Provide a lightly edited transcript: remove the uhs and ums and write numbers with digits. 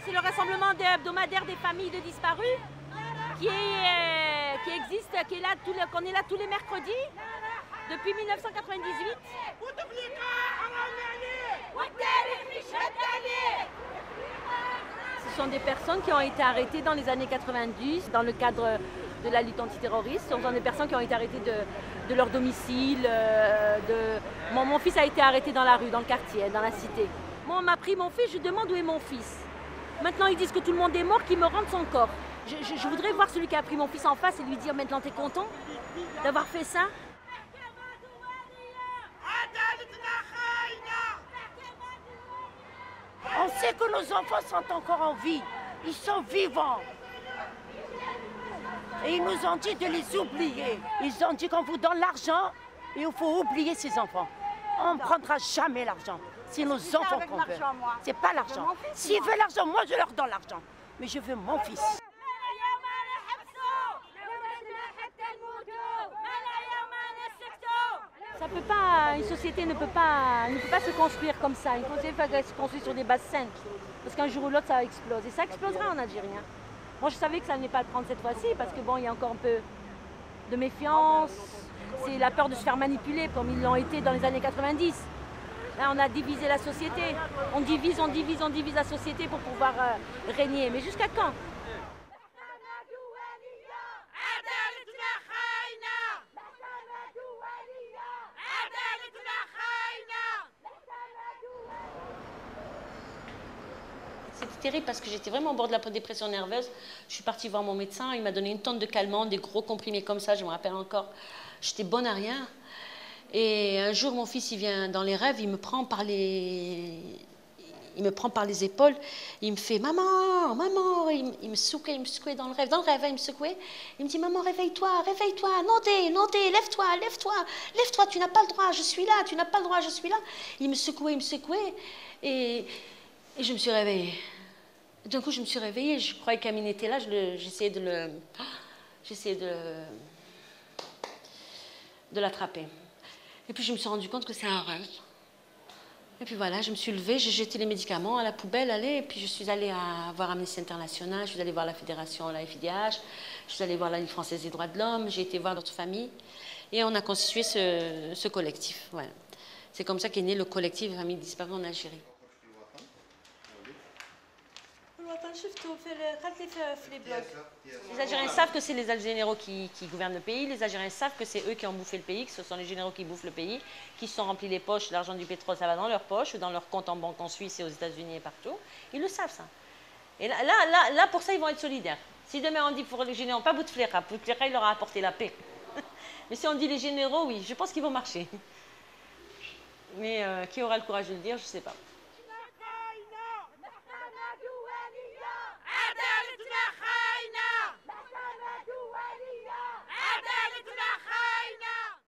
C'est le rassemblement hebdomadaire des familles de disparus qui existe, qu'on est là tous les mercredis depuis 1998. Ce sont des personnes qui ont été arrêtées dans les années 90 dans le cadre de la lutte antiterroriste. Ce sont des personnes qui ont été arrêtées de leur domicile. Mon fils a été arrêté dans la rue, dans le quartier, dans la cité. Moi, on m'a pris mon fils, je demande où est mon fils. Maintenant, ils disent que tout le monde est mort, qu'ils me rendent son corps. Je voudrais voir celui qui a pris mon fils en face et lui dire, maintenant, t'es content d'avoir fait ça? On sait que nos enfants sont encore en vie. Ils sont vivants. Et ils nous ont dit de les oublier. Ils ont dit qu'on vous donne l'argent et il faut oublier ces enfants. On ne prendra jamais l'argent. C'est nos enfants qu'on veut. C'est pas l'argent. S'ils veulent l'argent, moi je leur donne l'argent. Mais je veux mon fils. Ça peut pas, une société ne peut pas se construire comme ça. Une société peut se construire sur des bases saines. Parce qu'un jour ou l'autre, ça explose. Et ça explosera en Algérie. Moi, je savais que ça n'allait pas le prendre cette fois-ci, parce que bon, il y a encore un peu de méfiance. C'est la peur de se faire manipuler, comme ils l'ont été dans les années 90. Là, on a divisé la société. On divise la société pour pouvoir régner. Mais jusqu'à quand? C'était terrible parce que j'étais vraiment au bord de la dépression nerveuse. Je suis partie voir mon médecin, il m'a donné une tonne de calmants, des gros comprimés comme ça, je me rappelle encore. J'étais bonne à rien. Et un jour, mon fils, il vient dans les rêves, il me prend par les épaules, il me fait « Maman, maman !» Il me secouait dans le rêve, il me secouait. Il me dit « Maman, réveille-toi, réveille-toi, Nodé, lève-toi, tu n'as pas le droit, je suis là, tu n'as pas le droit, je suis là. » Il me secouait, et je me suis réveillée. D'un coup, je me suis réveillée, je croyais qu'Amine était là, j'essayais de l'attraper. Et puis je me suis rendu compte que c'est un rêve. Et puis voilà, je me suis levée, j'ai jeté les médicaments à la poubelle, et puis je suis allée voir Amnesty International, je suis allée voir la fédération, la FIDH, je suis allée voir la Ligue française des droits de l'homme, j'ai été voir d'autres familles, et on a constitué ce collectif. Voilà. C'est comme ça qu'est né le collectif Familles disparues en Algérie. Les Algériens savent que c'est les généraux qui gouvernent le pays, les Algériens savent que c'est eux qui ont bouffé le pays, que ce sont les généraux qui bouffent le pays, qui se sont remplis les poches, l'argent du pétrole, ça va dans leurs poches, ou dans leurs comptes en banque en Suisse et aux États-Unis et partout. Ils le savent, ça. Et là, pour ça, ils vont être solidaires. Si demain on dit pour les généraux, pas Bouteflika, Bouteflika, il leur a apporté la paix. Mais si on dit les généraux, oui, je pense qu'ils vont marcher. Mais qui aura le courage de le dire, je ne sais pas.